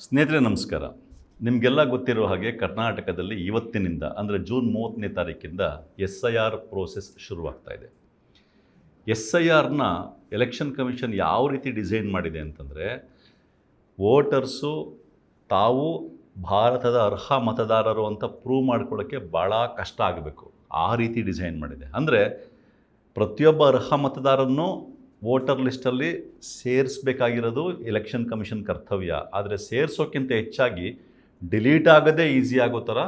ಸ್ನೇಹಿತರೆ ನಮಸ್ಕಾರ. ನಿಮಗೆಲ್ಲ ಗೊತ್ತಿರೋ ಹಾಗೆ ಕರ್ನಾಟಕದಲ್ಲಿ ಇವತ್ತಿನಿಂದ ಅಂದರೆ ಜೂನ್ 30ನೇ ತಾರೀಕಿಂದ SIR ಪ್ರೋಸೆಸ್ ಶುರುವಾಗ್ತಾ ಇದೆ. SIRನ ಎಲೆಕ್ಷನ್ ಕಮಿಷನ್ ಯಾವ ರೀತಿ ಡಿಸೈನ್ ಮಾಡಿದೆ ಅಂತಂದರೆ, ವೋಟರ್ಸು ತಾವು ಭಾರತದ ಅರ್ಹ ಮತದಾರರು ಅಂತ ಪ್ರೂವ್ ಮಾಡ್ಕೊಳ್ಳೋಕ್ಕೆ ಭಾಳ ಕಷ್ಟ ಆಗಬೇಕು, ಆ ರೀತಿ ಡಿಸೈನ್ ಮಾಡಿದೆ. ಅಂದರೆ ಪ್ರತಿಯೊಬ್ಬ ಅರ್ಹ ಮತದಾರನ್ನು ವೋಟರ್ ಲಿಸ್ಟಲ್ಲಿ ಸೇರಿಸಬೇಕಾಗಿರೋದು ಎಲೆಕ್ಷನ್ ಕಮಿಷನ್ ಕರ್ತವ್ಯ. ಆದರೆ ಸೇರಿಸೋಕ್ಕಿಂತ ಹೆಚ್ಚಾಗಿ ಡಿಲೀಟ್ ಆಗೋದೇ ಈಸಿ ಆಗೋ ಥರ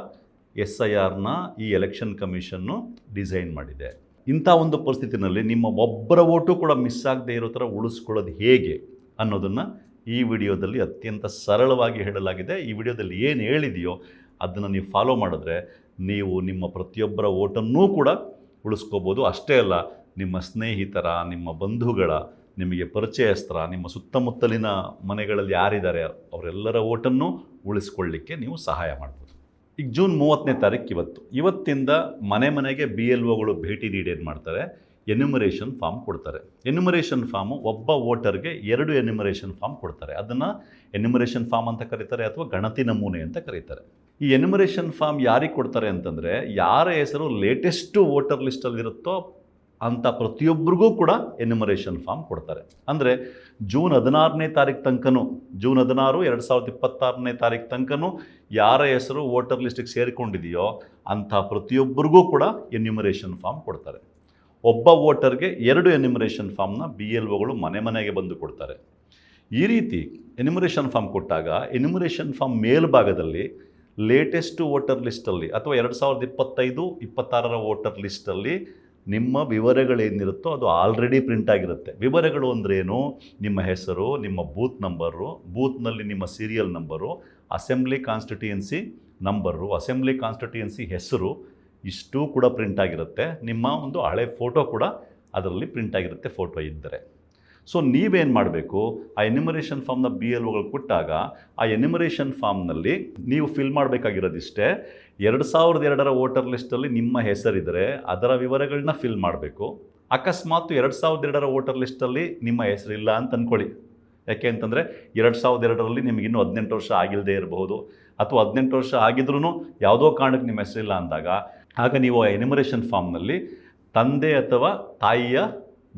SIRನ ಈ ಎಲೆಕ್ಷನ್ ಕಮಿಷನ್ನು ಡಿಸೈನ್ ಮಾಡಿದೆ. ಇಂಥ ಒಂದು ಪರಿಸ್ಥಿತಿನಲ್ಲಿ ನಿಮ್ಮ ಒಬ್ಬರ ಓಟು ಕೂಡ ಮಿಸ್ ಆಗದೆ ಇರೋ ಥರ ಉಳಿಸ್ಕೊಳ್ಳೋದು ಹೇಗೆ ಅನ್ನೋದನ್ನು ಈ ವಿಡಿಯೋದಲ್ಲಿ ಅತ್ಯಂತ ಸರಳವಾಗಿ ಹೇಳಲಾಗಿದೆ. ಈ ವಿಡಿಯೋದಲ್ಲಿ ಏನು ಹೇಳಿದೆಯೋ ಅದನ್ನು ನೀವು ಫಾಲೋ ಮಾಡಿದ್ರೆ ನೀವು ನಿಮ್ಮ ಪ್ರತಿಯೊಬ್ಬರ ಓಟನ್ನೂ ಕೂಡ ಉಳಿಸ್ಕೋಬೋದು. ಅಷ್ಟೇ ಅಲ್ಲ, ನಿಮ್ಮ ಸ್ನೇಹಿತರ, ನಿಮ್ಮ ಬಂಧುಗಳ, ನಿಮಗೆ ಪರಿಚಯಸ್ಥರ, ನಿಮ್ಮ ಸುತ್ತಮುತ್ತಲಿನ ಮನೆಗಳಲ್ಲಿ ಯಾರಿದ್ದಾರೆ ಅವರೆಲ್ಲರ ಓಟನ್ನು ಉಳಿಸ್ಕೊಳ್ಳಿಕ್ಕೆ ನೀವು ಸಹಾಯ ಮಾಡ್ಬೋದು. ಈಗ ಜೂನ್ 30ನೇ ತಾರೀಕು ಇವತ್ತಿಂದ ಮನೆ ಮನೆಗೆ BLOಗಳು ಭೇಟಿ ನೀಡಿ ಏನು ಮಾಡ್ತಾರೆ, ಎನ್ಯುಮರೇಷನ್ ಫಾರ್ಮ್ ಕೊಡ್ತಾರೆ. ಎನ್ಯುಮರೇಷನ್ ಫಾರ್ಮು ಒಬ್ಬ ವೋಟರ್ಗೆ 2 ಎನ್ಯುಮರೇಷನ್ ಫಾರ್ಮ್ ಕೊಡ್ತಾರೆ. ಅದನ್ನು ಎನ್ಯುಮರೇಷನ್ ಫಾರ್ಮ್ ಅಂತ ಕರೀತಾರೆ ಅಥವಾ ಗಣತಿ ನಮೂನೆ ಅಂತ ಕರೀತಾರೆ. ಈ ಎನ್ಯುಮರೇಷನ್ ಫಾರ್ಮ್ ಯಾರಿಗೆ ಕೊಡ್ತಾರೆ ಅಂತಂದರೆ, ಯಾರ ಹೆಸರು ಲೇಟೆಸ್ಟು ವೋಟರ್ ಲಿಸ್ಟಲ್ಲಿರುತ್ತೋ ಅಂಥ ಪ್ರತಿಯೊಬ್ಬರಿಗೂ ಕೂಡ ಎನ್ಯುಮರೇಷನ್ ಫಾರ್ಮ್ ಕೊಡ್ತಾರೆ. ಅಂದರೆ ಜೂನ್ 16ನೇ ತಾರೀಕು ತನಕನೂ, ಜೂನ್ 16, 2026ನೇ ತಾರೀಕು ತನಕನೂ ಯಾರ ಹೆಸರು ವೋಟರ್ ಲಿಸ್ಟಿಗೆ ಸೇರಿಕೊಂಡಿದೆಯೋ ಅಂಥ ಪ್ರತಿಯೊಬ್ಬರಿಗೂ ಕೂಡ ಎನ್ಯುಮರೇಷನ್ ಫಾರ್ಮ್ ಕೊಡ್ತಾರೆ. ಒಬ್ಬ ವೋಟರ್ಗೆ 2 ಎನ್ಯುಮರೇಷನ್ ಫಾರ್ಮ್ನ BLOಗಳು ಮನೆ ಮನೆಗೆ ಬಂದು ಕೊಡ್ತಾರೆ. ಈ ರೀತಿ ಎನ್ಯುಮರೇಷನ್ ಫಾರ್ಮ್ ಕೊಟ್ಟಾಗ ಎನ್ಯುಮರೇಷನ್ ಫಾರ್ಮ್ ಮೇಲ್ಭಾಗದಲ್ಲಿ ಲೇಟೆಸ್ಟು ವೋಟರ್ ಲಿಸ್ಟಲ್ಲಿ ಅಥವಾ 2025-26ರ ವೋಟರ್ ಲಿಸ್ಟಲ್ಲಿ ನಿಮ್ಮ ವಿವರಗಳೇನಿರುತ್ತೋ ಅದು ಆಲ್ರೆಡಿ ಪ್ರಿಂಟ್ ಆಗಿರುತ್ತೆ. ವಿವರಗಳು ಅಂದ್ರೇನು? ನಿಮ್ಮ ಹೆಸರು, ನಿಮ್ಮ ಬೂತ್ ನಂಬರು, ಬೂತ್ನಲ್ಲಿ ನಿಮ್ಮ serial number, assembly constituency number, assembly constituency ಹೆಸರು, ಇಷ್ಟೂ ಕೂಡ ಪ್ರಿಂಟ್ ಆಗಿರುತ್ತೆ. ನಿಮ್ಮ ಒಂದು ಹಳೆ ಫೋಟೋ ಕೂಡ ಅದರಲ್ಲಿ ಪ್ರಿಂಟ್ ಆಗಿರುತ್ತೆ, ಫೋಟೋ ಇದ್ದರೆ. ಸೊ ನೀವೇನು ಮಾಡಬೇಕು, ಆ ಎನ್ಯುಮರೇಷನ್ ಫಾರ್ಮ್ನ BLOಗಳು ಕೊಟ್ಟಾಗ ಆ ಎನ್ಯುಮರೇಷನ್ ಫಾರ್ಮ್ನಲ್ಲಿ ನೀವು ಫಿಲ್ ಮಾಡಬೇಕಾಗಿರೋದಿಷ್ಟೇ, 2002ರ ವೋಟರ್ ಲಿಸ್ಟಲ್ಲಿ ನಿಮ್ಮ ಹೆಸರಿದ್ದರೆ ಅದರ ವಿವರಗಳನ್ನ ಫಿಲ್ ಮಾಡಬೇಕು. ಅಕಸ್ಮಾತ್ 2002ರ ವೋಟರ್ ಲಿಸ್ಟಲ್ಲಿ ನಿಮ್ಮ ಹೆಸರಿಲ್ಲ ಅಂತ ಅಂದ್ಕೊಳ್ಳಿ. ಯಾಕೆ ಅಂತಂದರೆ 2002ರಲ್ಲಿ ನಿಮಗಿನ್ನೂ 18 ವರ್ಷ ಆಗಿಲ್ಲದೆ ಇರಬಹುದು, ಅಥವಾ 18 ವರ್ಷ ಆಗಿದ್ರೂ ಯಾವುದೋ ಕಾರಣಕ್ಕೆ ನಿಮ್ಮ ಹೆಸರಿಲ್ಲ ಅಂದಾಗ ಆಗ ನೀವು ಆ ಎನ್ಯುಮರೇಷನ್ ಫಾರ್ಮ್ನಲ್ಲಿ ತಂದೆ ಅಥವಾ ತಾಯಿಯ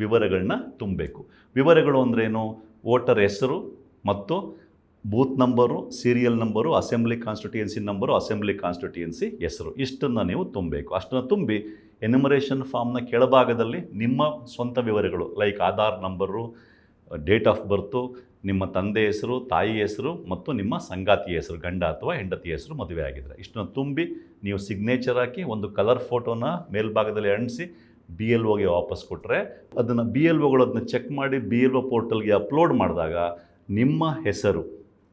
ವಿವರಗಳನ್ನ ತುಂಬಬೇಕು. ವಿವರಗಳು ಅಂದ್ರೇನು? ವೋಟರ್ ಹೆಸರು ಮತ್ತು booth number, serial number, assembly constituency number, assembly constituency ಹೆಸರು, ಇಷ್ಟನ್ನು ನೀವು ತುಂಬಬೇಕು. ಅಷ್ಟನ್ನು ತುಂಬಿ ಎನ್ಯುಮರೇಷನ್ ಫಾರ್ಮ್ನ ಕೆಳಭಾಗದಲ್ಲಿ ನಿಮ್ಮ ಸ್ವಂತ ವಿವರಗಳು like Aadhaar number, date of birth, ನಿಮ್ಮ ತಂದೆ ಹೆಸರು, ತಾಯಿ ಹೆಸರು ಮತ್ತು ನಿಮ್ಮ ಸಂಗಾತಿಯ ಹೆಸರು, ಗಂಡ ಅಥವಾ ಹೆಂಡತಿಯ ಹೆಸರು ಮದುವೆ ಆಗಿದ್ರೆ ಇಷ್ಟನ್ನು ತುಂಬಿ ನೀವು ಸಿಗ್ನೇಚರ್ ಹಾಕಿ ಒಂದು ಕಲರ್ ಫೋಟೋನ ಮೇಲ್ಭಾಗದಲ್ಲಿ ಅಂಟಿಸಿ BLOಗೆ ವಾಪಸ್ ಕೊಟ್ಟರೆ ಅದನ್ನು BLOಗಳು ಅದನ್ನ ಚೆಕ್ ಮಾಡಿ BLO ಪೋರ್ಟಲ್ಗೆ ಅಪ್ಲೋಡ್ ಮಾಡಿದಾಗ ನಿಮ್ಮ ಹೆಸರು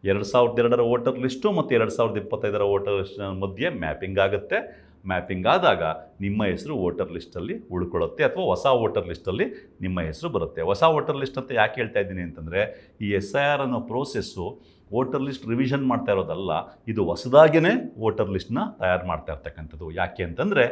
2002ರ ವೋಟರ್ ಲಿಸ್ಟು ಮತ್ತು 2025ರ ವೋಟರ್ ಲಿಸ್ಟ್ ಮಧ್ಯೆ ಮ್ಯಾಪಿಂಗ್ ಆಗುತ್ತೆ. ಮ್ಯಾಪಿಂಗ್ ಆದಾಗ ನಿಮ್ಮ ಹೆಸರು ವೋಟರ್ ಲಿಸ್ಟಲ್ಲಿ ಉಳ್ಕೊಳ್ಳುತ್ತೆ ಅಥವಾ ಹೊಸ ವೋಟರ್ ಲಿಸ್ಟಲ್ಲಿ ನಿಮ್ಮ ಹೆಸರು ಬರುತ್ತೆ. ಹೊಸ ವೋಟರ್ ಲಿಸ್ಟ್ ಅಂತ ಯಾಕೆ ಹೇಳ್ತಾ ಇದ್ದೀನಿ ಅಂತಂದರೆ, ಈ SIR ಅನ್ನೋ ಪ್ರೋಸೆಸ್ಸು ವೋಟರ್ ಲಿಸ್ಟ್ ರಿವಿಷನ್ ಮಾಡ್ತಾ ಇರೋದಲ್ಲ, ಇದು ಹೊಸದಾಗಿಯೇ ವೋಟರ್ ಲಿಸ್ಟ್ನ ತಯಾರು ಮಾಡ್ತಾ ಇರ್ತಕ್ಕಂಥದ್ದು. ಯಾಕೆ ಅಂತಂದರೆ,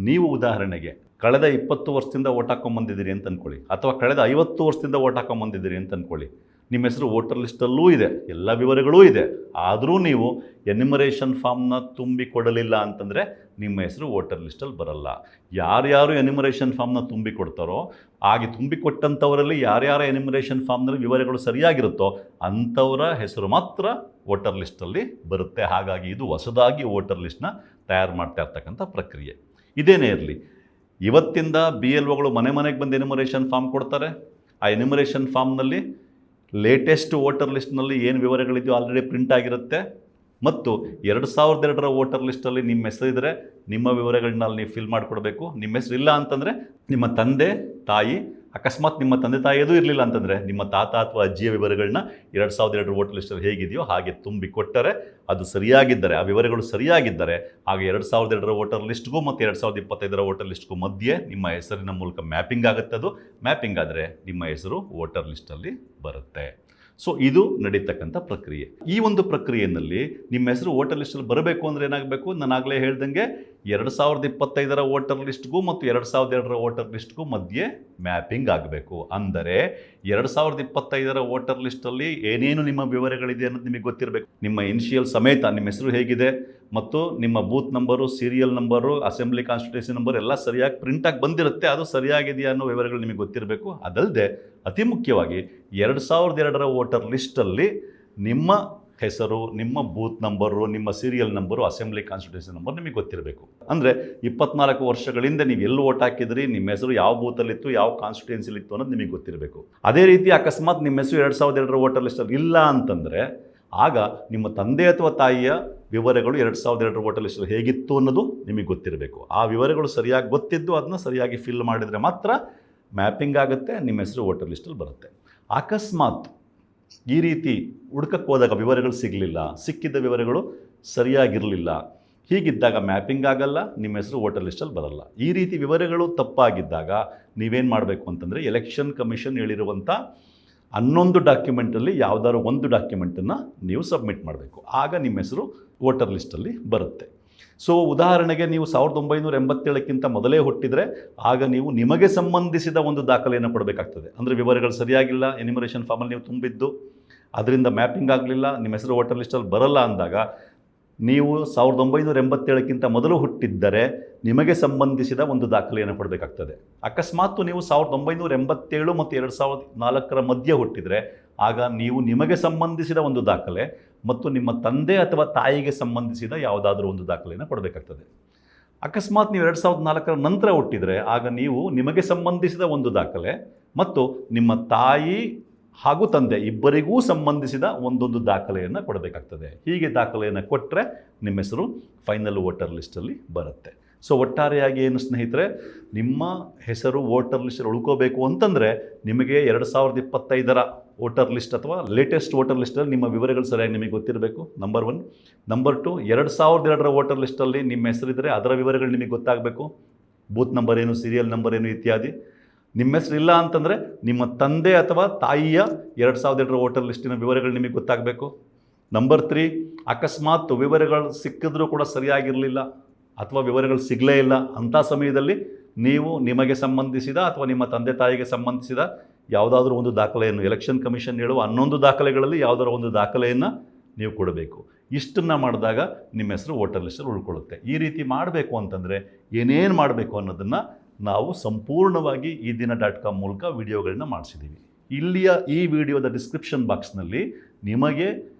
ನೀವು ಉದಾಹರಣೆಗೆ ಕಳೆದ 20 ವರ್ಷದಿಂದ ವೋಟ್ ಹಾಕೊಂಬಂದಿದ್ದೀರಿ ಅಂತ ಅಂದ್ಕೊಳ್ಳಿ, ಅಥವಾ ಕಳೆದ 50 ವರ್ಷದಿಂದ ವೋಟ್ ಹಾಕೊಂಬಂದಿದ್ದೀರಿ ಅಂತ ಅಂದ್ಕೊಳ್ಳಿ. ನಿಮ್ಮ ಹೆಸರು ವೋಟರ್ ಲಿಸ್ಟಲ್ಲೂ ಇದೆ, ಎಲ್ಲ ವಿವರಗಳೂ ಇದೆ, ಆದರೂ ನೀವು ಎನ್ಯುಮರೇಷನ್ ಫಾರ್ಮ್ನ ತುಂಬಿ ಕೊಡಲಿಲ್ಲ ಅಂತಂದರೆ ನಿಮ್ಮ ಹೆಸರು ವೋಟರ್ ಲಿಸ್ಟಲ್ಲಿ ಬರಲ್ಲ. ಯಾರ್ಯಾರು ಎನ್ಯುಮರೇಷನ್ ಫಾರ್ಮ್ನ ತುಂಬಿ ಕೊಡ್ತಾರೋ ಹಾಗೆ ತುಂಬಿಕೊಟ್ಟಂಥವರಲ್ಲಿ ಯಾರ್ಯಾರ ಎನ್ಯುಮರೇಷನ್ ಫಾರ್ಮ್ನಲ್ಲಿ ವಿವರಗಳು ಸರಿಯಾಗಿರುತ್ತೋ ಅಂಥವರ ಹೆಸರು ಮಾತ್ರ ವೋಟರ್ ಲಿಸ್ಟಲ್ಲಿ ಬರುತ್ತೆ. ಹಾಗಾಗಿ ಇದು ಹೊಸದಾಗಿ ವೋಟರ್ ಲಿಸ್ಟ್ನ ತಯಾರು ಮಾಡ್ತಾ ಇರ್ತಕ್ಕಂಥ ಪ್ರಕ್ರಿಯೆ. ಇದೇನೇ ಇರಲಿ, ಇವತ್ತಿಂದ BLOಗಳು ಮನೆ ಮನೆಗೆ ಬಂದು ಎನ್ಯುಮರೇಷನ್ ಫಾರ್ಮ್ ಕೊಡ್ತಾರೆ. ಆ ಎನ್ಯುಮರೇಷನ್ ಫಾರ್ಮ್ನಲ್ಲಿ ಲೇಟೆಸ್ಟ್ ವೋಟರ್ ಲಿಸ್ಟ್ನಲ್ಲಿ ಏನು ವಿವರಗಳಿದೆಯೋ ಆಲ್ರೆಡಿ ಪ್ರಿಂಟ್ ಆಗಿರುತ್ತೆ. ಮತ್ತು 2002ರ ವೋಟರ್ ಲಿಸ್ಟಲ್ಲಿ ನಿಮ್ಮ ಹೆಸರಿದ್ದರೆ ನಿಮ್ಮ ವಿವರಗಳನ್ನ ನೀವು ಫಿಲ್ ಮಾಡಿಕೊಡ್ಬೇಕು. ನಿಮ್ಮ ಹೆಸರು ಇಲ್ಲ ಅಂತಂದರೆ ನಿಮ್ಮ ತಂದೆ ತಾಯಿ, ಅಕಸ್ಮಾತ್ ನಿಮ್ಮ ತಂದೆ ತಾಯಿಯದು ಇರಲಿಲ್ಲ ಅಂತಂದರೆ ನಿಮ್ಮ ತಾತ ಅಥವಾ ಅಜ್ಜಿಯ ವಿವರಗಳನ್ನ 2002ರ ವೋಟರ್ ಲಿಸ್ಟಲ್ಲಿ ಹೇಗಿದೆಯೋ ಹಾಗೆ ತುಂಬಿ ಕೊಟ್ಟರೆ, ಅದು ಸರಿಯಾಗಿದ್ದರೆ, ಆ ವಿವರಗಳು ಸರಿಯಾಗಿದ್ದರೆ ಆಗ 2002ರ ವೋಟರ್ ಲಿಸ್ಟ್ಗೂ ಮತ್ತು 2025ರ ವೋಟರ್ ಲಿಸ್ಟ್ಗೂ ಮಧ್ಯೆ ನಿಮ್ಮ ಹೆಸರಿನ ಮೂಲಕ ಮ್ಯಾಪಿಂಗ್ ಆಗುತ್ತೆ. ಅದು ಮ್ಯಾಪಿಂಗ್ ಆದರೆ ನಿಮ್ಮ ಹೆಸರು ವೋಟರ್ ಲಿಸ್ಟಲ್ಲಿ ಬರುತ್ತೆ. ಸೊ ಇದು ನಡೀತಕ್ಕಂಥ ಪ್ರಕ್ರಿಯೆ. ಈ ಒಂದು ಪ್ರಕ್ರಿಯೆಯಲ್ಲಿ ನಿಮ್ಮ ಹೆಸರು ವೋಟರ್ ಲಿಸ್ಟಲ್ಲಿ ಬರಬೇಕು ಅಂದರೆ ಏನಾಗಬೇಕು? ನಾನು ಆಗಲೇ ಹೇಳ್ದಂಗೆ 2025ರ ವೋಟರ್ ಲಿಸ್ಟ್ಗೂ ಮತ್ತು 2002ರ ವೋಟರ್ ಲಿಸ್ಟ್ಗೂ ಮಧ್ಯೆ ಮ್ಯಾಪಿಂಗ್ ಆಗಬೇಕು. ಅಂದರೆ 2025ರ ವೋಟರ್ ಲಿಸ್ಟಲ್ಲಿ ಏನೇನು ನಿಮ್ಮ ವಿವರಗಳಿದೆ ಅನ್ನೋದು ನಿಮಗೆ ಗೊತ್ತಿರಬೇಕು. ನಿಮ್ಮ ಇನಿಷಿಯಲ್ ಸಮೇತ ನಿಮ್ಮ ಹೆಸರು ಹೇಗಿದೆ ಮತ್ತು ನಿಮ್ಮ booth number, serial number, assembly constituency number ಎಲ್ಲ ಸರಿಯಾಗಿ ಪ್ರಿಂಟಾಗಿ ಬಂದಿರುತ್ತೆ. ಅದು ಸರಿಯಾಗಿದೆಯಾ ಅನ್ನೋ ವಿವರಗಳು ನಿಮಗೆ ಗೊತ್ತಿರಬೇಕು. ಅದಲ್ಲದೆ ಅತಿ ಮುಖ್ಯವಾಗಿ 2002ರ ವೋಟರ್ ಲಿಸ್ಟಲ್ಲಿ ನಿಮ್ಮ ಹೆಸರು, ನಿಮ್ಮ ಬೂತ್ ನಂಬರು, ನಿಮ್ಮ serial number, assembly constituency number ನಿಮಗೆ ಗೊತ್ತಿರಬೇಕು. ಅಂದರೆ 24 ವರ್ಷಗಳಿಂದ ನೀವು ಎಲ್ಲಿ ವೋಟ್ ಹಾಕಿದ್ರಿ, ನಿಮ್ಮ ಹೆಸರು ಯಾವ ಬೂತಲ್ಲಿತ್ತು, ಯಾವ ಕಾನ್ಸ್ಟಿಟ್ಯೂನ್ಸಿಲಿತ್ತು ಅನ್ನೋದು ನಿಮಗೆ ಗೊತ್ತಿರಬೇಕು. ಅದೇ ರೀತಿ ಅಕಸ್ಮಾತ್ ನಿಮ್ಮ ಹೆಸರು 2002ರ ವೋಟರ್ ಲಿಸ್ಟಲ್ಲಿ ಇಲ್ಲ ಅಂತಂದರೆ ಆಗ ನಿಮ್ಮ ತಂದೆ ಅಥವಾ ತಾಯಿಯ ವಿವರಗಳು 2002ರ ವೋಟರ್ ಲಿಸ್ಟಲ್ಲಿ ಹೇಗಿತ್ತು ಅನ್ನೋದು ನಿಮಗೆ ಗೊತ್ತಿರಬೇಕು. ಆ ವಿವರಗಳು ಸರಿಯಾಗಿ ಗೊತ್ತಿದ್ದು ಅದನ್ನ ಸರಿಯಾಗಿ ಫಿಲ್ ಮಾಡಿದರೆ ಮಾತ್ರ ಮ್ಯಾಪಿಂಗ್ ಆಗುತ್ತೆ, ನಿಮ್ಮ ಹೆಸರು ವೋಟರ್ ಲಿಸ್ಟಲ್ಲಿ ಬರುತ್ತೆ. ಅಕಸ್ಮಾತ್ ಈ ರೀತಿ ಹುಡ್ಕಕ್ಕೆ ಹೋದಾಗ ವಿವರಗಳು ಸಿಗಲಿಲ್ಲ, ಸಿಕ್ಕಿದ್ದ ವಿವರಗಳು ಸರಿಯಾಗಿರಲಿಲ್ಲ, ಹೀಗಿದ್ದಾಗ ಮ್ಯಾಪಿಂಗ್ ಆಗಲ್ಲ, ನಿಮ್ಮ ಹೆಸರು ವೋಟರ್ ಲಿಸ್ಟಲ್ಲಿ ಬರಲ್ಲ. ಈ ರೀತಿ ವಿವರಗಳು ತಪ್ಪಾಗಿದ್ದಾಗ ನೀವೇನು ಮಾಡಬೇಕು ಅಂತಂದರೆ ಎಲೆಕ್ಷನ್ ಕಮಿಷನ್ ಹೇಳಿರುವಂಥ 11 ಡಾಕ್ಯುಮೆಂಟಲ್ಲಿ ಯಾವುದಾದ್ರು ಒಂದು ಡಾಕ್ಯುಮೆಂಟನ್ನು ನೀವು ಸಬ್ಮಿಟ್ ಮಾಡಬೇಕು. ಆಗ ನಿಮ್ಮ ಹೆಸರು ವೋಟರ್ ಲಿಸ್ಟಲ್ಲಿ ಬರುತ್ತೆ. ಸೊ ಉದಾಹರಣೆಗೆ ನೀವು 1987ಕ್ಕಿಂತ ಮೊದಲೇ ಹುಟ್ಟಿದರೆ ಆಗ ನೀವು ನಿಮಗೆ ಸಂಬಂಧಿಸಿದ ಒಂದು ದಾಖಲೆಯನ್ನು ಕೊಡಬೇಕಾಗ್ತದೆ. ಅಂದರೆ ವಿವರಗಳು ಸರಿಯಾಗಿಲ್ಲ, ಎನ್ಯುಮರೇಷನ್ ಫಾರ್ಮಲ್ಲಿ ನೀವು ತುಂಬಿದ್ದು, ಅದರಿಂದ ಮ್ಯಾಪಿಂಗ್ ಆಗಲಿಲ್ಲ, ನಿಮ್ಮ ಹೆಸರು ವೋಟರ್ ಲಿಸ್ಟಲ್ಲಿ ಬರಲ್ಲ ಅಂದಾಗ ನೀವು 1987ಕ್ಕಿಂತ ಮೊದಲು ಹುಟ್ಟಿದ್ದರೆ ನಿಮಗೆ ಸಂಬಂಧಿಸಿದ ಒಂದು ದಾಖಲೆಯನ್ನು ಕೊಡಬೇಕಾಗ್ತದೆ. ಅಕಸ್ಮಾತ್ ನೀವು 1987 ಮತ್ತು 2004ರ ಮಧ್ಯೆ ಹುಟ್ಟಿದರೆ ಆಗ ನೀವು ನಿಮಗೆ ಸಂಬಂಧಿಸಿದ ಒಂದು ದಾಖಲೆ ಮತ್ತು ನಿಮ್ಮ ತಂದೆ ಅಥವಾ ತಾಯಿಗೆ ಸಂಬಂಧಿಸಿದ ಯಾವುದಾದ್ರೂ ಒಂದು ದಾಖಲೆಯನ್ನು ಕೊಡಬೇಕಾಗ್ತದೆ. ಅಕಸ್ಮಾತ್ ನೀವು 2004ರ ನಂತರ ಹುಟ್ಟಿದರೆ ಆಗ ನೀವು ನಿಮಗೆ ಸಂಬಂಧಿಸಿದ ಒಂದು ದಾಖಲೆ ಮತ್ತು ನಿಮ್ಮ ತಾಯಿ ಹಾಗೂ ತಂದೆ ಇಬ್ಬರಿಗೂ ಸಂಬಂಧಿಸಿದ ಒಂದೊಂದು ದಾಖಲೆಯನ್ನು ಕೊಡಬೇಕಾಗ್ತದೆ. ಹೀಗೆ ದಾಖಲೆಯನ್ನು ಕೊಟ್ಟರೆ ನಿಮ್ಮ ಹೆಸರು ಫೈನಲ್ ವೋಟರ್ ಲಿಸ್ಟಲ್ಲಿ ಬರುತ್ತೆ. ಸೊ ಒಟ್ಟಾರೆಯಾಗಿ ಏನು ಸ್ನೇಹಿತರೆ, ನಿಮ್ಮ ಹೆಸರು ವೋಟರ್ ಲಿಸ್ಟಲ್ಲಿ ಉಳ್ಕೋಬೇಕು ಅಂತಂದರೆ ನಿಮಗೆ 2025ರ ವೋಟರ್ ಲಿಸ್ಟ್ ಅಥವಾ ಲೇಟೆಸ್ಟ್ ವೋಟರ್ ಲಿಸ್ಟಲ್ಲಿ ನಿಮ್ಮ ವಿವರಗಳು ಸರಿಯಾಗಿ ನಿಮಗೆ ಗೊತ್ತಿರಬೇಕು, ನಂಬರ್ 1. ನಂಬರ್ 2, 2002ರ ವೋಟರ್ ಲಿಸ್ಟಲ್ಲಿ ನಿಮ್ಮ ಹೆಸರಿದ್ದರೆ ಅದರ ವಿವರಗಳು ನಿಮಗೆ ಗೊತ್ತಾಗಬೇಕು, ಬೂತ್ ನಂಬರ್ ಏನು, ಸೀರಿಯಲ್ ನಂಬರ್ ಏನು ಇತ್ಯಾದಿ. ನಿಮ್ಮ ಹೆಸರು ಇಲ್ಲ ಅಂತಂದರೆ ನಿಮ್ಮ ತಂದೆ ಅಥವಾ ತಾಯಿಯ 2002ರ ವೋಟರ್ ಲಿಸ್ಟಿನ ವಿವರಗಳು ನಿಮಗೆ ಗೊತ್ತಾಗಬೇಕು. ನಂಬರ್ 3, ಅಕಸ್ಮಾತ್ ವಿವರಗಳು ಸಿಕ್ಕಿದ್ರೂ ಕೂಡ ಸರಿಯಾಗಿರಲಿಲ್ಲ ಅಥವಾ ವಿವರಗಳು ಸಿಗಲೇ ಇಲ್ಲ ಅಂಥ ಸಮಯದಲ್ಲಿ ನೀವು ನಿಮಗೆ ಸಂಬಂಧಿಸಿದ ಅಥವಾ ನಿಮ್ಮ ತಂದೆ ತಾಯಿಗೆ ಸಂಬಂಧಿಸಿದ ಯಾವುದಾದ್ರೂ ಒಂದು ದಾಖಲೆಯನ್ನು, ಎಲೆಕ್ಷನ್ ಕಮಿಷನ್ ಹೇಳುವ 11 ದಾಖಲೆಗಳಲ್ಲಿ ಯಾವುದಾದ್ರೂ ಒಂದು ದಾಖಲೆಯನ್ನು ನೀವು ಕೊಡಬೇಕು. ಇಷ್ಟನ್ನು ಮಾಡಿದಾಗ ನಿಮ್ಮ ಹೆಸರು ವೋಟರ್ ಲಿಸ್ಟಲ್ಲಿ ಉಳ್ಕೊಳ್ಳುತ್ತೆ. ಈ ರೀತಿ ಮಾಡಬೇಕು ಅಂತಂದರೆ ಏನೇನು ಮಾಡಬೇಕು ಅನ್ನೋದನ್ನು ನಾವು ಸಂಪೂರ್ಣವಾಗಿ ಈ ದಿನ.com ಮೂಲಕ ವಿಡಿಯೋಗಳನ್ನ ಮಾಡಿಸಿದ್ದೀವಿ. ಇಲ್ಲಿಯ ಈ ವಿಡಿಯೋದ ಡಿಸ್ಕ್ರಿಪ್ಷನ್ ಬಾಕ್ಸ್ನಲ್ಲಿ ನಿಮಗೆ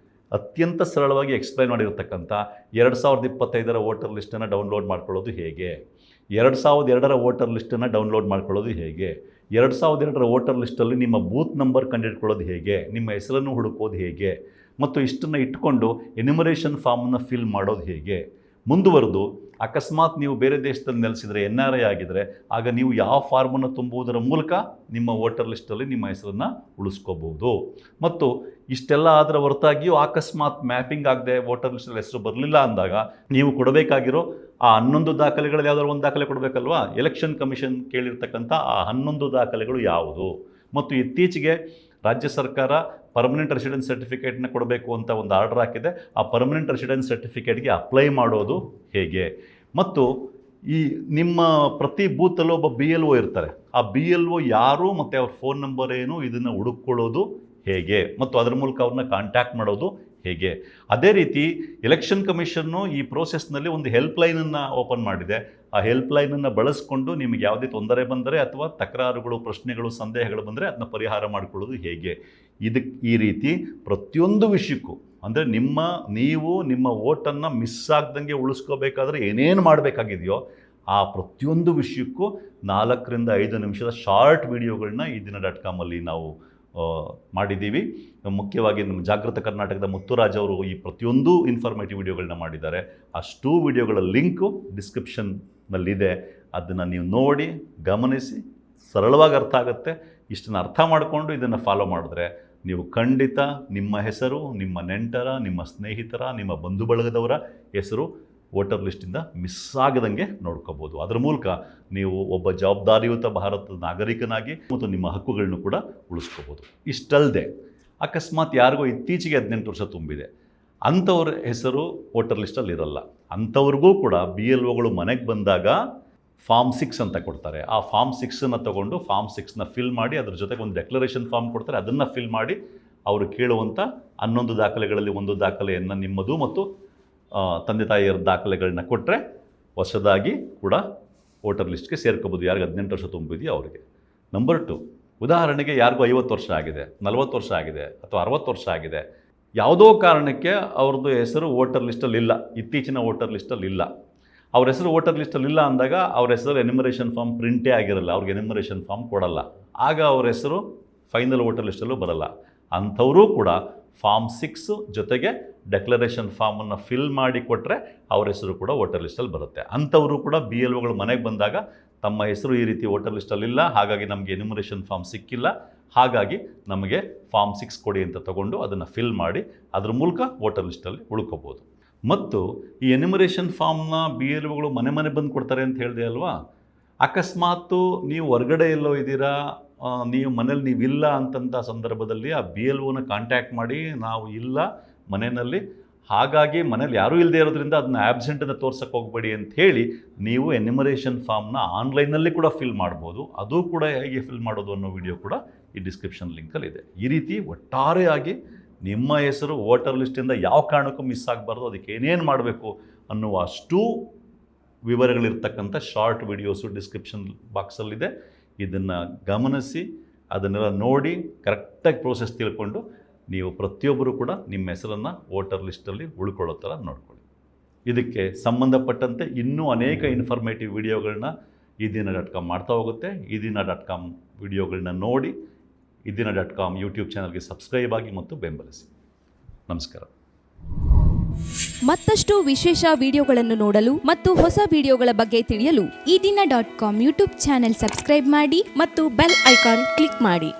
ಅತ್ಯಂತ ಸರಳವಾಗಿ ಎಕ್ಸ್ಪ್ಲೈನ್ ಮಾಡಿರತಕ್ಕಂಥ 2025ರ ವೋಟರ್ ಲಿಸ್ಟನ್ನು ಡೌನ್ಲೋಡ್ ಮಾಡ್ಕೊಳ್ಳೋದು ಹೇಗೆ, 2002ರ ವೋಟರ್ ಲಿಸ್ಟನ್ನು ಡೌನ್ಲೋಡ್ ಮಾಡ್ಕೊಳ್ಳೋದು ಹೇಗೆ, 2002ರ ವೋಟರ್ ಲಿಸ್ಟಲ್ಲಿ ನಿಮ್ಮ ಬೂತ್ ನಂಬರ್ ಕಂಡುಹಿಡ್ಕೊಳ್ಳೋದು ಹೇಗೆ, ನಿಮ್ಮ ಹೆಸರನ್ನು ಹುಡುಕೋದು ಹೇಗೆ ಮತ್ತು ಇಷ್ಟನ್ನು ಇಟ್ಕೊಂಡು ಎನ್ಯುಮರೇಷನ್ ಫಾರ್ಮನ್ನು ಫಿಲ್ ಮಾಡೋದು ಹೇಗೆ, ಮುಂದುವರೆದು ಅಕಸ್ಮಾತ್ ನೀವು ಬೇರೆ ದೇಶದಲ್ಲಿ ನೆಲೆಸಿದರೆ NRI ಆಗಿದ್ದರೆ ಆಗ ನೀವು ಯಾವ ಫಾರ್ಮನ್ನು ತುಂಬುವುದರ ಮೂಲಕ ನಿಮ್ಮ ವೋಟರ್ ಲಿಸ್ಟಲ್ಲಿ ನಿಮ್ಮ ಹೆಸರನ್ನು ಉಳಿಸ್ಕೋಬೋದು. ಮತ್ತು ಇಷ್ಟೆಲ್ಲ ಅದರ ಹೊರತಾಗಿಯೂ ಅಕಸ್ಮಾತ್ ಮ್ಯಾಪಿಂಗ್ ಆಗದೆ ವೋಟರ್ ಲಿಸ್ಟಲ್ಲಿ ಹೆಸರು ಬರಲಿಲ್ಲ ಅಂದಾಗ ನೀವು ಕೊಡಬೇಕಾಗಿರೋ ಆ 11 ದಾಖಲೆಗಳಲ್ಲಿ ಯಾವುದಾದ್ರು ಒಂದು ದಾಖಲೆ ಕೊಡಬೇಕಲ್ವಾ. ಎಲೆಕ್ಷನ್ ಕಮಿಷನ್ ಕೇಳಿರ್ತಕ್ಕಂಥ ಆ 11 ದಾಖಲೆಗಳು ಯಾವುದು ಮತ್ತು ಇತ್ತೀಚೆಗೆ ರಾಜ್ಯ ಸರ್ಕಾರ ಪರ್ಮನೆಂಟ್ ರೆಸಿಡೆನ್ಸ್ ಸರ್ಟಿಫಿಕೇಟ್ನ ಕೊಡಬೇಕು ಅಂತ ಒಂದು ಆರ್ಡರ್ ಹಾಕಿದೆ. ಆ ಪರ್ಮನೆಂಟ್ ರೆಸಿಡೆನ್ಸ್ ಸರ್ಟಿಫಿಕೇಟ್ಗೆ ಅಪ್ಲೈ ಮಾಡೋದು ಹೇಗೆ ಮತ್ತು ಈ ನಿಮ್ಮ ಪ್ರತಿ ಬೂತಲ್ಲೂ ಒಬ್ಬ BLO ಇರ್ತಾರೆ. ಆ BLO ಯಾರು ಮತ್ತು ಅವ್ರ ಫೋನ್ ನಂಬರ್ ಏನು, ಇದನ್ನು ಹುಡುಕೊಳ್ಳೋದು ಹೇಗೆ ಮತ್ತು ಅದರ ಮೂಲಕ ಅವ್ರನ್ನ ಕಾಂಟ್ಯಾಕ್ಟ್ ಮಾಡೋದು ಹೇಗೆ. ಅದೇ ರೀತಿ ಎಲೆಕ್ಷನ್ ಕಮಿಷನ್ನು ಈ ಪ್ರೋಸೆಸ್ನಲ್ಲಿ ಒಂದು ಹೆಲ್ಪ್ಲೈನನ್ನು ಓಪನ್ ಮಾಡಿದೆ. ಆ ಹೆಲ್ಪ್ಲೈನನ್ನು ಬಳಸ್ಕೊಂಡು ನಿಮಗೆ ಯಾವುದೇ ತೊಂದರೆ ಬಂದರೆ ಅಥವಾ ತಕರಾರುಗಳು, ಪ್ರಶ್ನೆಗಳು, ಸಂದೇಹಗಳು ಬಂದರೆ ಅದನ್ನ ಪರಿಹಾರ ಮಾಡಿಕೊಳ್ಳೋದು ಹೇಗೆ. ಈ ರೀತಿ ಪ್ರತಿಯೊಂದು ವಿಷಯಕ್ಕೂ ಅಂದರೆ ನೀವು ನಿಮ್ಮ ವೋಟನ್ನು ಮಿಸ್ ಆಗ್ದಂಗೆ ಉಳಿಸ್ಕೋಬೇಕಾದ್ರೆ ಏನೇನು ಮಾಡಬೇಕಾಗಿದೆಯೋ ಆ ಪ್ರತಿಯೊಂದು ವಿಷಯಕ್ಕೂ 4 ರಿಂದ 5 ನಿಮಿಷದ ಶಾರ್ಟ್ ವಿಡಿಯೋಗಳನ್ನ ಈ ದಿನ.comಲ್ಲಿ ನಾವು ಮಾಡಿದ್ದೀವಿ. ಮುಖ್ಯವಾಗಿ ನಮ್ಮ ಜಾಗೃತ ಕರ್ನಾಟಕದ ಮುತ್ತುರಾಜ್ ಅವರು ಈ ಪ್ರತಿಯೊಂದು ಇನ್ಫಾರ್ಮೇಟಿವ್ ವಿಡಿಯೋಗಳನ್ನ ಮಾಡಿದ್ದಾರೆ. ಅಷ್ಟೂ ವಿಡಿಯೋಗಳ ಲಿಂಕು ಡಿಸ್ಕ್ರಿಪ್ಷನ್ನಲ್ಲಿದೆ. ಅದನ್ನು ನೀವು ನೋಡಿ ಗಮನಿಸಿ, ಸರಳವಾಗಿ ಅರ್ಥ ಆಗುತ್ತೆ. ಇಷ್ಟನ್ನು ಅರ್ಥ ಮಾಡಿಕೊಂಡು ಇದನ್ನು ಫಾಲೋ ಮಾಡಿದ್ರೆ ನೀವು ಖಂಡಿತ ನಿಮ್ಮ ಹೆಸರು, ನಿಮ್ಮ ನೆಂಟರ, ನಿಮ್ಮ ಸ್ನೇಹಿತರ, ನಿಮ್ಮ ಬಂಧು ಬಳಗದವರ ಹೆಸರು ವೋಟರ್ ಲಿಸ್ಟಿಂದ ಮಿಸ್ ಆಗದಂಗೆ ನೋಡ್ಕೋಬೋದು. ಅದರ ಮೂಲಕ ನೀವು ಒಬ್ಬ ಜವಾಬ್ದಾರಿಯುತ ಭಾರತದ ನಾಗರಿಕನಾಗಿ ಮತ್ತು ನಿಮ್ಮ ಹಕ್ಕುಗಳನ್ನು ಕೂಡ ಉಳಿಸ್ಕೋಬೋದು. ಇಷ್ಟಲ್ಲದೆ ಅಕಸ್ಮಾತ್ ಯಾರಿಗೋ ಇತ್ತೀಚೆಗೆ 18 ವರ್ಷ ತುಂಬಿದೆ, ಅಂಥವ್ರ ಹೆಸರು ವೋಟರ್ ಲಿಸ್ಟಲ್ಲಿ ಇರಲ್ಲ. ಅಂಥವ್ರಿಗೂ ಕೂಡ BLOಗಳು ಮನೆಗೆ ಬಂದಾಗ ಫಾರ್ಮ್ 6 ಅಂತ ಕೊಡ್ತಾರೆ. ಆ ಫಾರ್ಮ್ 6ನ್ನು ತೊಗೊಂಡು ಫಾರ್ಮ್ 6ನ ಫಿಲ್ ಮಾಡಿ ಅದ್ರ ಜೊತೆಗೆ ಒಂದು ಡೆಕ್ಲರೇಷನ್ ಫಾರ್ಮ್ ಕೊಡ್ತಾರೆ. ಅದನ್ನು ಫಿಲ್ ಮಾಡಿ ಅವರು ಕೇಳುವಂಥ 11 ದಾಖಲೆಗಳಲ್ಲಿ ಒಂದು ದಾಖಲೆಯನ್ನು ನಿಮ್ಮದು ಮತ್ತು ತಂದೆ ತಾಯಿಯರ ದಾಖಲೆಗಳನ್ನ ಕೊಟ್ಟರೆ ಹೊಸದಾಗಿ ಕೂಡ ವೋಟರ್ ಲಿಸ್ಟ್ಗೆ ಸೇರ್ಕೋಬೋದು. ಯಾರಿಗೆ 18 ವರ್ಷ ತುಂಬಿದೆಯೋ ಅವರಿಗೆ. ನಂಬರ್ 2, ಉದಾಹರಣೆಗೆ ಯಾರಿಗೂ 50 ವರ್ಷ ಆಗಿದೆ, 40 ವರ್ಷ ಆಗಿದೆ ಅಥವಾ 60 ವರ್ಷ ಆಗಿದೆ, ಯಾವುದೋ ಕಾರಣಕ್ಕೆ ಅವ್ರದ್ದು ಹೆಸರು ವೋಟರ್ ಲಿಸ್ಟಲ್ಲಿ ಇಲ್ಲ, ಇತ್ತೀಚಿನ ವೋಟರ್ ಲಿಸ್ಟಲ್ಲಿ ಇಲ್ಲ. ಅವ್ರ ಹೆಸರು ವೋಟರ್ ಲಿಸ್ಟಲ್ಲಿ ಇಲ್ಲ ಅಂದಾಗ ಅವ್ರ ಹೆಸರು ಎನ್ಯುಮರೇಷನ್ ಫಾರ್ಮ್ ಪ್ರಿಂಟೇ ಆಗಿರಲ್ಲ, ಅವ್ರಿಗೆ ಎನ್ಯುಮರೇಷನ್ ಫಾರ್ಮ್ ಕೊಡಲ್ಲ. ಆಗ ಅವ್ರ ಹೆಸರು ಫೈನಲ್ ವೋಟರ್ ಲಿಸ್ಟಲ್ಲೂ ಬರಲ್ಲ. ಅಂಥವರು ಕೂಡ ಫಾರ್ಮ್ 6 ಜೊತೆಗೆ ಡೆಕ್ಲರೇಷನ್ ಫಾರ್ಮನ್ನು ಫಿಲ್ ಮಾಡಿ ಕೊಟ್ಟರೆ ಅವ್ರ ಹೆಸರು ಕೂಡ ವೋಟರ್ ಲಿಸ್ಟಲ್ಲಿ ಬರುತ್ತೆ. ಅಂಥವರು ಕೂಡ BLOಗಳು ಮನೆಗೆ ಬಂದಾಗ ತಮ್ಮ ಹೆಸರು ಈ ರೀತಿ ವೋಟರ್ ಲಿಸ್ಟಲ್ಲಿಲ್ಲ, ಹಾಗಾಗಿ ನಮಗೆ ಎನ್ಯುಮರೇಷನ್ ಫಾರ್ಮ್ ಸಿಕ್ಕಿಲ್ಲ, ಹಾಗಾಗಿ ನಮಗೆ ಫಾರ್ಮ್ 6 ಕೊಡಿ ಅಂತ ತಗೊಂಡು ಅದನ್ನು ಫಿಲ್ ಮಾಡಿ ಅದ್ರ ಮೂಲಕ ವೋಟರ್ ಲಿಸ್ಟಲ್ಲಿ ಉಳ್ಕೋಬೋದು. ಮತ್ತು ಈ ಎನ್ಯುಮರೇಷನ್ ಫಾರ್ಮ್ನ BLOಗಳು ಮನೆ ಬಂದು ಕೊಡ್ತಾರೆ ಅಂತ ಹೇಳಿದೆ ಅಲ್ವಾ. ಅಕಸ್ಮಾತು ನೀವು ಹೊರಗಡೆ ಎಲ್ಲೋ ಇದ್ದೀರಾ, ನೀವು ಮನೇಲಿ ನೀವಿಲ್ಲ ಅಂತಂಥ ಸಂದರ್ಭದಲ್ಲಿ ಆ BLOನ ಕಾಂಟ್ಯಾಕ್ಟ್ ಮಾಡಿ, ನಾವು ಇಲ್ಲ ಮನೆಯಲ್ಲಿ, ಹಾಗಾಗಿ ಮನೇಲಿ ಯಾರೂ ಇಲ್ಲದೆ ಇರೋದ್ರಿಂದ ಅದನ್ನ ಆಬ್ಸೆಂಟನ್ನು ತೋರ್ಸಕ್ಕೆ ಹೋಗಬೇಡಿ ಅಂತ ಹೇಳಿ ನೀವು ಎನ್ಯುಮರೇಷನ್ ಫಾರ್ಮ್ನ ಆನ್ಲೈನಲ್ಲಿ ಕೂಡ ಫಿಲ್ ಮಾಡ್ಬೋದು. ಅದು ಕೂಡ ಹೇಗೆ ಫಿಲ್ ಮಾಡೋದು ಅನ್ನೋ ವಿಡಿಯೋ ಕೂಡ ಈ ಡಿಸ್ಕ್ರಿಪ್ಷನ್ ಲಿಂಕಲ್ಲಿದೆ. ಈ ರೀತಿ ಒಟ್ಟಾರೆಯಾಗಿ ನಿಮ್ಮ ಹೆಸರು ವೋಟರ್ ಲಿಸ್ಟಿಂದ ಯಾವ ಕಾರಣಕ್ಕೂ ಮಿಸ್ ಆಗಬಾರ್ದು, ಅದಕ್ಕೆ ಏನೇನು ಮಾಡಬೇಕು ಅನ್ನುವ ಅಷ್ಟೂ ವಿವರಗಳಿರ್ತಕ್ಕಂಥ ಶಾರ್ಟ್ ವಿಡಿಯೋಸು ಡಿಸ್ಕ್ರಿಪ್ಷನ್ ಬಾಕ್ಸಲ್ಲಿದೆ. ಇದನ್ನು ಗಮನಿಸಿ, ಅದನ್ನೆಲ್ಲ ನೋಡಿ ಕರೆಕ್ಟಾಗಿ ಪ್ರೋಸೆಸ್ ತಿಳ್ಕೊಂಡು ನೀವು ಪ್ರತಿಯೊಬ್ಬರು ಕೂಡ ನಿಮ್ಮ ಹೆಸರನ್ನು ವೋಟರ್ ಲಿಸ್ಟಲ್ಲಿ ಉಳ್ಕೊಳ್ಳೋ ಥರ ನೋಡ್ಕೊಳ್ಳಿ. ಇದಕ್ಕೆ ಸಂಬಂಧಪಟ್ಟಂತೆ ಇನ್ನೂ ಅನೇಕ ಇನ್ಫಾರ್ಮೇಟಿವ್ ವಿಡಿಯೋಗಳನ್ನ eDina.com ಮಾಡ್ತಾ ಹೋಗುತ್ತೆ. eDina.com ವಿಡಿಯೋಗಳನ್ನ ನೋಡಿ eDina.com ಯೂಟ್ಯೂಬ್ ಚಾನಲ್ಗೆ ಸಬ್ಸ್ಕ್ರೈಬ್ ಆಗಿ ಮತ್ತು ಬೆಂಬಲಿಸಿ. ನಮಸ್ಕಾರ. ಮತ್ತಷ್ಟು ವಿಶೇಷ ವಿಡಿಯೋಗಳನ್ನು ನೋಡಲು ಮತ್ತು ಹೊಸ ವಿಡಿಯೋಗಳ ಬಗ್ಗೆ ತಿಳಿಯಲು eDina.com ಯೂಟ್ಯೂಬ್ ಚಾನೆಲ್ ಸಬ್ಸ್ಕ್ರೈಬ್ ಮಾಡಿ ಮತ್ತು ಬೆಲ್ ಐಕಾನ್ ಕ್ಲಿಕ್ ಮಾಡಿ.